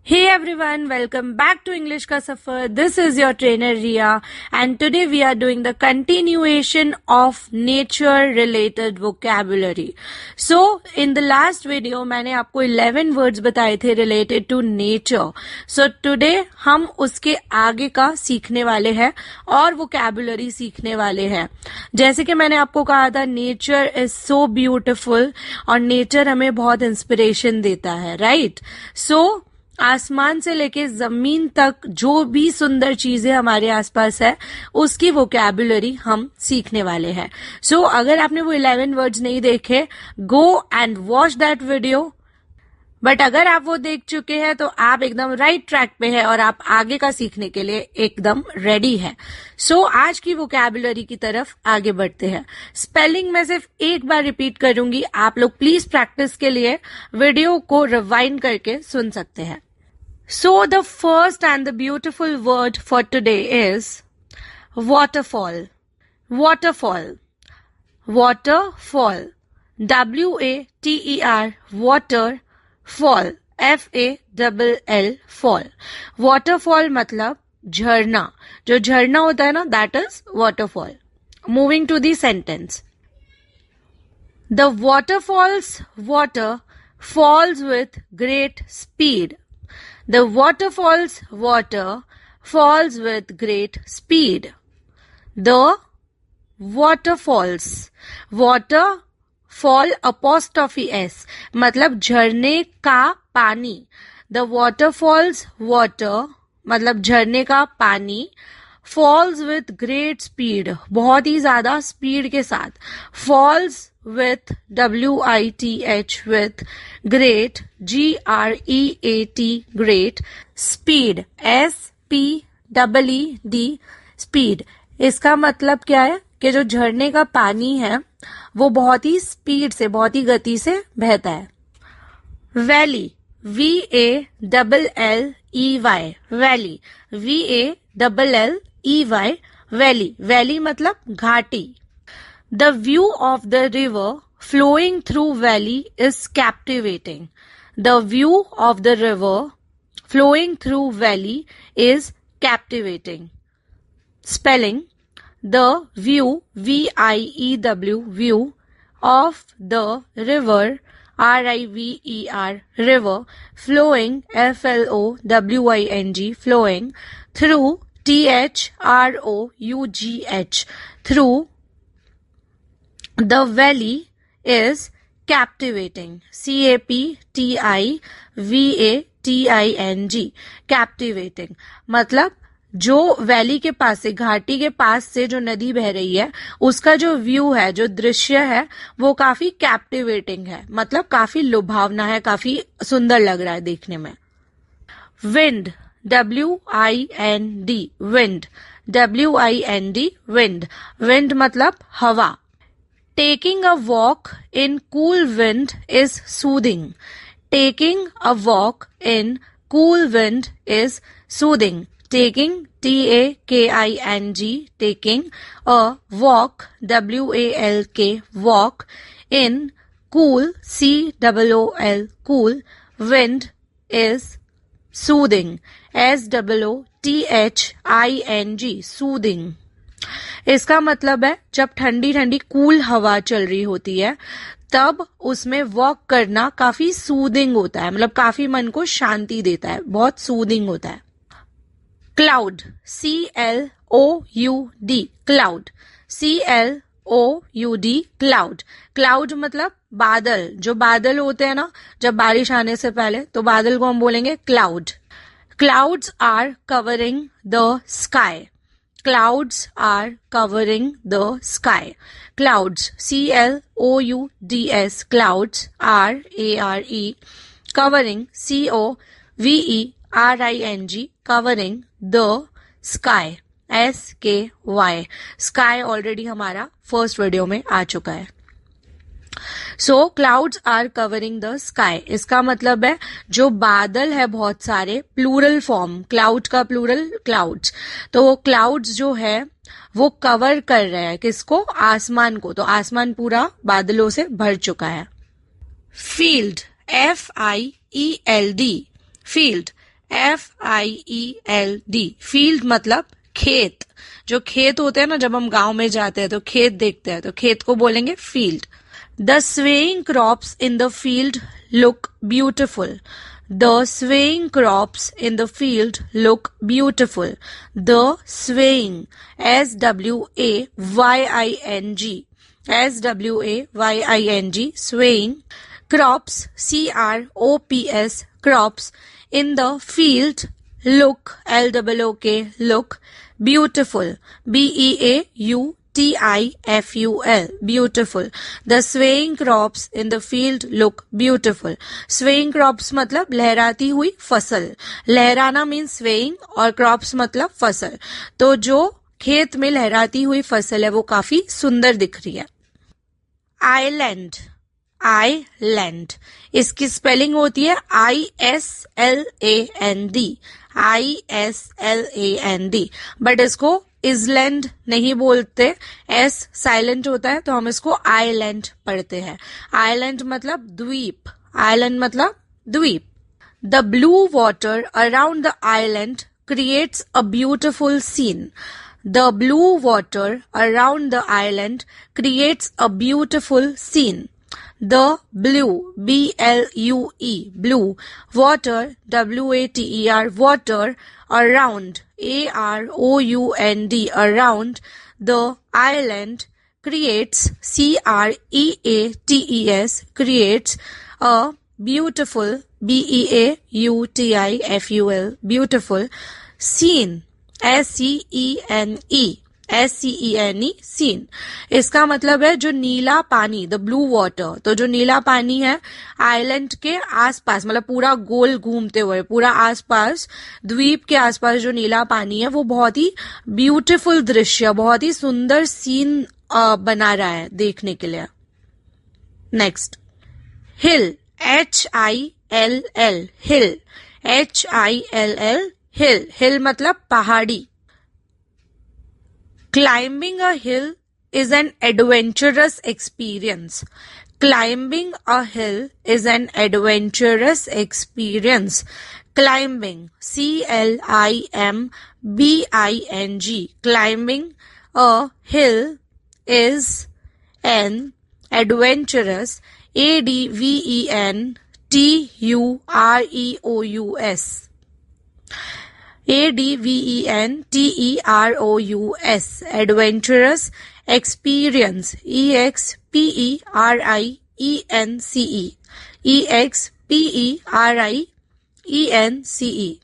Hey everyone, welcome back to English का सफर. This is your trainer Ria and today we are doing the continuation of nature related vocabulary. So in the last video मैंने आपको 11 words बताए थे related to nature. So today हम उसके आगे का सीखने वाले हैं और vocabulary सीखने वाले हैं. जैसे कि मैंने आपको कहा था nature is so beautiful और nature हमें बहुत inspiration देता है, right? So आसमान से लेके जमीन तक जो भी सुंदर चीजें हमारे आसपास है उसकी वोकैबुलरी हम सीखने वाले हैं. सो अगर आपने वो 11 वर्ड्स नहीं देखे, go and watch that video. But अगर आप वो देख चुके हैं तो आप एकदम राइट ट्रैक पे हैं और आप आगे का सीखने के लिए एकदम रेडी है. सो आज की वोकैबुलरी की तरफ आगे बढ़ते हैं. स्पेलिंग मैं सिर्फ एक बार रिपीट करूंगी, आप लोग प्लीज प्रैक्टिस के लिए वीडियो को रिवाइंड करके सुन सकते हैं. So the first and the beautiful word for today is waterfall. Waterfall. Waterfall. W-A-T-E-R. Water. Fall. F-A-L-L. Fall. Waterfall मतलब झरना. जो झरना होता है ना, that is waterfall. Moving to the sentence. The waterfall's water falls with great speed. The waterfall's water falls with great speed. The waterfalls. Waterfall apostrophe S मतलब झरने का पानी. The waterfall's water मतलब झरने का पानी falls with great speed बहुत ही ज्यादा स्पीड के साथ. Falls with W-I-T-H with great G-R-E-A-T great speed S-P-E-E-D speed. इसका मतलब क्या है कि जो झरने का पानी है वो बहुत ही स्पीड से, बहुत ही गति से बहता है. Valley V-A-L-L-E-Y valley V-A-L-L-E-Y valley. Valley मतलब घाटी. The view of the river flowing through valley is captivating. The view of the river flowing through valley is captivating. Spelling. The view, V-I-E-W, view of the river, R-I-V-E-R, river, flowing, F-L-O-W-I-N-G, flowing, through, T-H-R-O-U-G-H, through, the valley is captivating. C-A-P-T-I-V-A-T-I-N-G. Captivating. मतलब जो valley के पास से, घाटी के पास से जो नदी बह रही है उसका जो व्यू है, जो दृश्य है वो काफी कैप्टिवेटिंग है. मतलब काफी लुभावना है, काफी सुंदर लग रहा है देखने में. Wind W-I-N-D wind W-I-N-D wind. Wind मतलब हवा. Taking a walk in cool wind is soothing. Taking a walk in cool wind is soothing. Taking, T-A-K-I-N-G, taking a walk, W-A-L-K, walk, in cool, C-O-O-L, cool, wind is soothing. S-O-O-T-H-I-N-G, soothing. इसका मतलब है जब ठंडी ठंडी cool हवा चल रही होती है तब उसमें वॉक करना काफी सूदिंग होता है, मतलब काफी मन को शांति देता है, बहुत सूदिंग होता है. Cloud C-L-O-U-D cloud C-L-O-U-D cloud. Cloud मतलब बादल. जो बादल होते हैं ना जब बारिश आने से पहले, तो बादल को हम बोलेंगे cloud. Clouds are covering the sky. Clouds are covering the sky. Clouds, C-L-O-U-D-S, clouds, R-A-R-E, covering, C-O-V-E-R-I-N-G, covering the sky, S-K-Y. Sky already हमारा first video में आ चुका है. So clouds are covering the sky. इसका मतलब है जो बादल है बहुत सारे, प्लूरल फॉर्म, क्लाउड का प्लूरल क्लाउड्स. तो वो क्लाउड्स जो है वो कवर कर रहे हैं किसको? आसमान को. तो आसमान पूरा बादलों से भर चुका है. Field F-I-E-L-D field FIELD, field मतलब खेत. जो खेत होते हैं ना, जब हम गांव में जाते हैं तो खेत देखते हैं, तो खेत को बोलेंगे field. The swaying crops in the field look beautiful. The swaying crops in the field look beautiful. The swaying, SWAYING, SWAYING, swaying crops, CROPS, crops in the field look, LOOK, look beautiful, BEAUTIFUL, beautiful. The swaying crops in the field look beautiful. Swaying crops मतलब लहराती हुई फसल. लहराना means swaying और crops मतलब फसल. तो जो खेत में लहराती हुई फसल है वो काफी सुंदर दिख रही है. Island, island, इसकी स्पेलिंग होती है ISLAND, ISLAND, बट इसको इसलैंड नहीं बोलते, एस साइलेंट होता है, तो हम इसको आइलैंड पढ़ते हैं. आइलैंड मतलब द्वीप, आइलैंड मतलब द्वीप. The blue water around the island creates a beautiful scene. The blue water around the island creates a beautiful scene. The blue, BLUE, blue water, WATER, water around, AROUND, around the island creates, CREATES, creates a beautiful, BEAUTIFUL, beautiful scene. SCENE, scene. इसका मतलब है जो नीला पानी, the blue water. तो जो नीला पानी है island के आसपास, मतलब पूरा गोल घूमते हुए, पूरा आसपास, द्वीप के आसपास जो नीला पानी है वो बहुत ही ब्यूटीफुल दृश्य, बहुत ही सुंदर सीन बना रहा है देखने के लिए. नेक्स्ट, हिल, HILL, हिल, HILL, हिल. हिल मतलब पहाड़ी. Climbing a hill is an adventurous experience. Climbing a hill is an adventurous experience. Climbing, CLIMBING, climbing a hill is an adventurous, ADVENTUREOUS, ADVENTEROUS, adventurous experience, EXPERIENCE.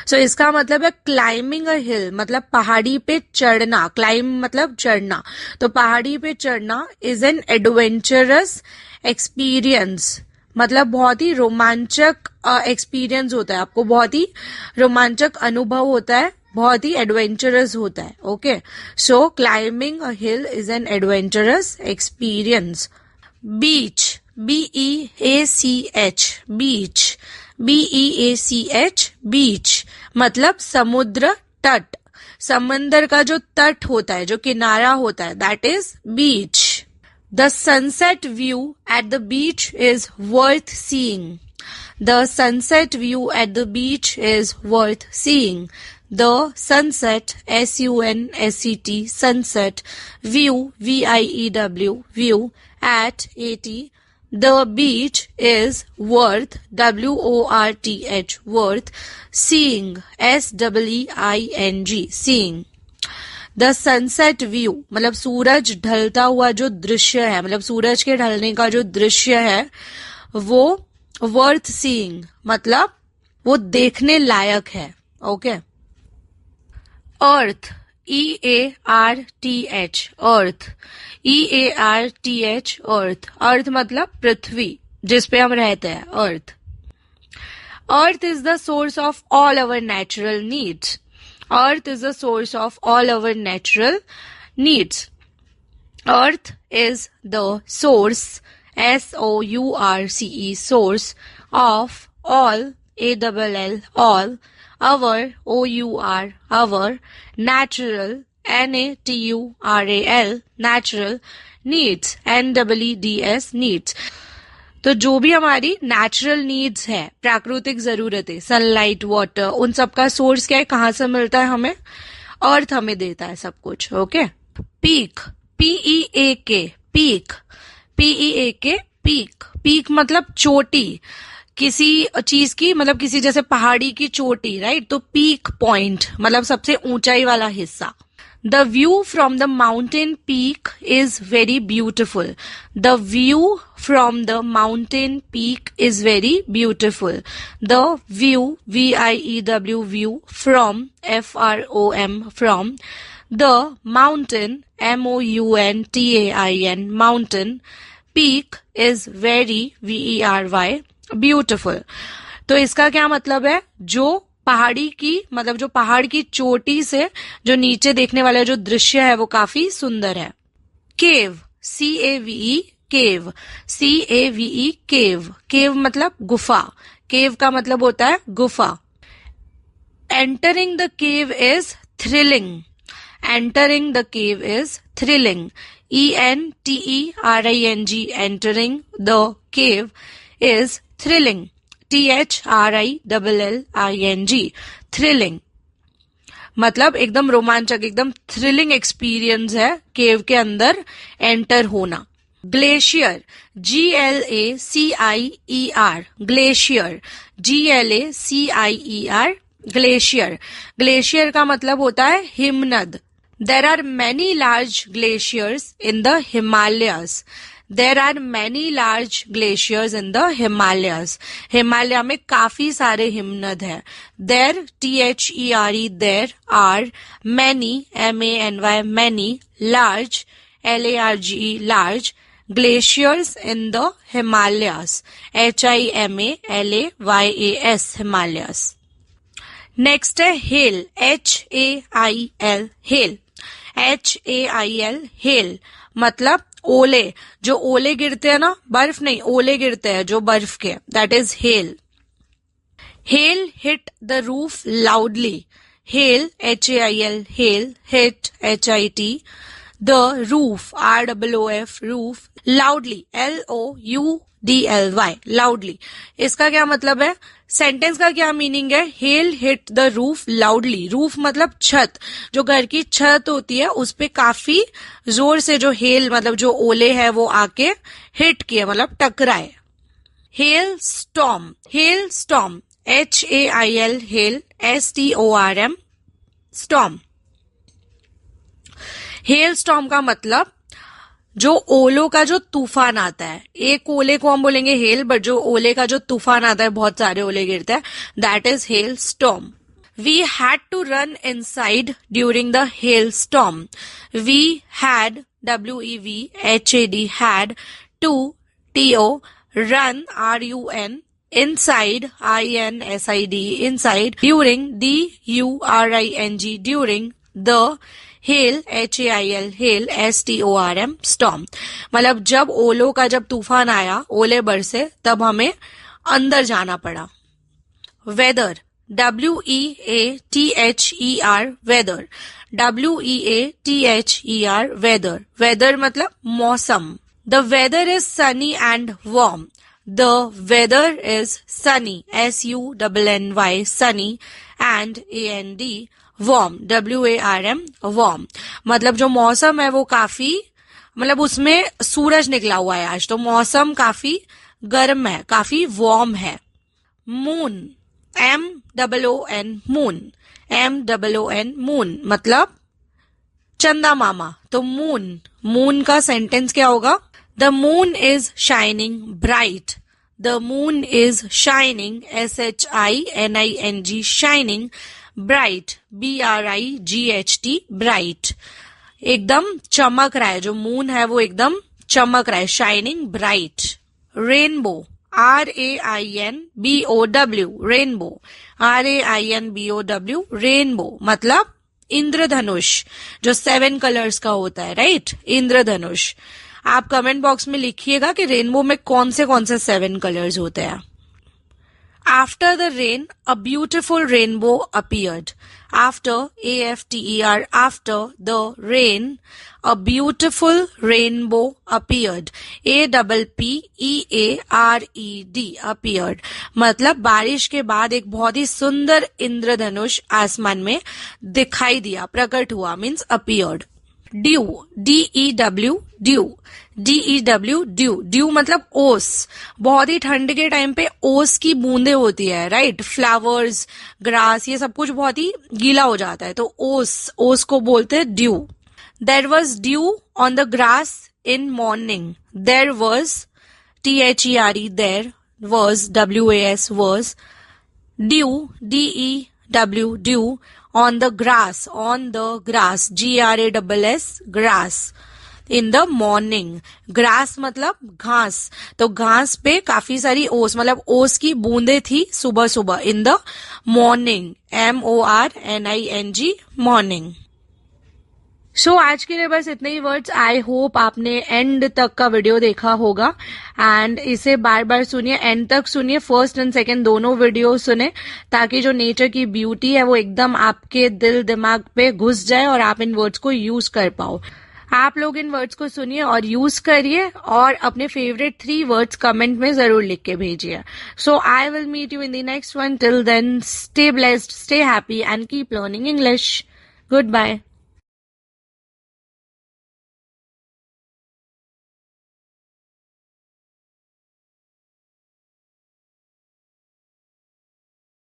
So इसका मतलब है climbing a हिल मतलब पहाड़ी पे चढ़ना. Climb मतलब चढ़ना, तो पहाड़ी पे चढ़ना इज एन एडवेंचरस एक्सपीरियंस, मतलब बहुत ही रोमांचक एक्सपीरियंस होता है. आपको बहुत ही रोमांचक अनुभव होता है, बहुत ही एडवेंचरस होता है. Okay, so climbing a hill is an adventurous experience. Beach, BEACH, beach, BEACH, बीच मतलब समुद्र तट. समंदर का जो तट होता है, जो किनारा होता है, that is beach. The sunset view at the beach is worth seeing. The sunset view at the beach is worth seeing. The sunset, SUNSET, sunset, view, VIEW, view, at AT, the beach is worth, WORTH, worth, seeing, SEEING, seeing. The sunset view मतलब सूरज ढलता हुआ जो दृश्य है, मतलब सूरज के ढलने का जो दृश्य है वो वर्थ सीइंग मतलब वो देखने लायक है. Okay. Earth, EARTH, earth, EARTH, earth. Earth मतलब पृथ्वी जिस पे हम रहते हैं, earth. Earth is the source of all our natural needs. Earth is the source of all our natural needs. Earth is the source, SOURCE, source of all, ALL, all, our, OUR, our, natural, NATURAL, natural, needs, NEEDS, needs. तो जो भी हमारी natural needs है, प्राकृतिक जरूरतें, sunlight, water, उन सब का सोर्स क्या है, कहाँ से मिलता है हमें? अर्थ हमें देता है सब कुछ। Okay. Peak, PEAK, peak, PEAK, peak. Peak मतलब चोटी, किसी चीज की, मतलब किसी जैसे पहाड़ी की चोटी, राइट? तो पीक पॉइंट मतलब सबसे ऊंचाई वाला हिस्सा। The view from the mountain peak is very beautiful. The view from the mountain peak is very beautiful. The view, VIEW, view from, FROM, from the mountain, MOUNTAIN, mountain, peak is very, VERY, beautiful. तो इसका क्या मतलब है? जो पहाड़ी की, मतलब जो पहाड़ की चोटी से जो नीचे देखने वाला जो दृश्य है वो काफी सुंदर है। केव, CAVE, केव, CAVE, केव। केव मतलब गुफा। केव का मतलब होता है गुफा। Entering the cave is thrilling. Entering the cave is thrilling. ENTERING, entering the cave is thrilling. THRILLING, thrilling मतलब एकदम रोमांचक, एकदम थ्रिलिंग एक्सपीरियंस है केव के अंदर एंटर होना। Glacier, GLACIER, glacier, GLACIER, glacier. Glacier का मतलब होता है हिमनद। There are many large glaciers in the Himalayas. There are many large glaciers in the Himalayas. Himalaya में काफी सारे हिमनद हैं। There, THERE, there are many, MANY, many, large, LARGE, large, glaciers in the Himalayas. HIMALAYAS, Himalayas. Next है hail, HAIL, hail, HAIL, hail मतलब ओले। जो ओले गिरते हैं ना, बर्फ नहीं, ओले गिरते हैं जो बर्फ के, that is hello. Hello hit the roof loudly. Hello, HAIL, hello, hit, HIT, the roof, ROOF, roof, loudly, LOUDLY, loudly. इसका क्या मतलब है? सेंटेंस का क्या मीनिंग है? Hello hit the roof loudly. Roof मतलब छत, जो घर की छत होती है उस पे काफी जोर से जो हेल मतलब जो ओले है वो आके हिट किए, मतलब टकराए। Hello storm, hello storm, HAIL, hello, STORM, storm. Hello storm का मतलब जो ओलों का जो तूफान आता है, एक ओले को हम बोलेंगे हेल, बट जो ओले का जो तूफान आता है, बहुत सारे ओले गिरते हैं, that is hello storm. We had to run inside during the hailstorm. We had, WEVHAD, had to, TO, run, RUN, inside, INSID, inside, during, DURING, during, the hello, HAIL, hello, STORM, storm मतलब जब ओलों का जब तूफान आया, ओले बरसे, तब हमें अंदर जाना पड़ा। Weather, WEATHER, weather, WEATHER, weather. Weather मतलब मौसम। The weather is sunny and warm. The weather is sunny, SUNNY, sunny, and AND, warm, WARM, warm मतलब जो मौसम है वो काफी, मतलब उसमें सूरज निकला हुआ है आज, तो मौसम काफी गर्म है, काफी वार्म है। Moon, MOON, moon, MOON, moon मतलब चंदा मामा। तो मून, मून का सेंटेंस क्या होगा? The moon is shining bright. The moon is shining, SHINING, shining, bright, BRIGHT, bright एकदम चमक रहा है, जो मून है वो एकदम चमक रहा है, shining bright. Rainbow, RAINBOW, rainbow, RAINBOW, rainbow मतलब इंद्रधनुष, जो 7 कलर्स का होता है, राइट? इंद्रधनुष। आप कमेंट बॉक्स में लिखिएगा कि रेनबो में कौन से 7 कलर्स होते हैं। After the rain, a beautiful rainbow appeared. After, A-F-T-E-R, after the rain, a beautiful rainbow appeared. A-P-P-E-A-R-E-D, appeared. मतलब बारिश के बाद एक बहुत ही सुंदर इंद्रधनुष आसमान में दिखाई दिया, प्रकट हुआ, means appeared. Due, D-E-W, due, D-E-W, due. Due मतलब ओस. बहुत ही ठंड के टाइम पे ओस की बूंदे होती है, राइट. फ्लावर्स, ग्रास, ये सब कुछ बहुत ही गीला हो जाता है, तो ओस को बोलते हैं dew. There was dew on the grass in morning. There was, T-H-E-R-E, there was, W-A-S, was, dew, D-E-W, dew, on the grass, G-R-A-S-S, grass, in the morning. grass मतलब घास, तो घास पे काफी सारी ओस, मतलब ओस की बूंदे थी सुबह सुबह. in the morning, M-O-R-N-I-N-G, morning. सो आज के लिए बस इतने ही वर्ड्स. आई होप आपने एंड तक का वीडियो देखा होगा एंड इसे बार बार सुनिए, एंड तक सुनिए, फर्स्ट एंड सेकंड दोनों वीडियो सुने, ताकि जो नेचर की ब्यूटी है वो एकदम आपके दिल दिमाग पे घुस जाए और आप इन वर्ड्स को यूज कर पाओ. आप लोग इन वर्ड्स को सुनिए और यूज करिए और अपने फेवरेट 3 वर्ड्स कमेंट में जरूर लिख के भेजिए. So I will meet you in the next one. Till then, stay blessed, stay happy and keep learning English. Good bye.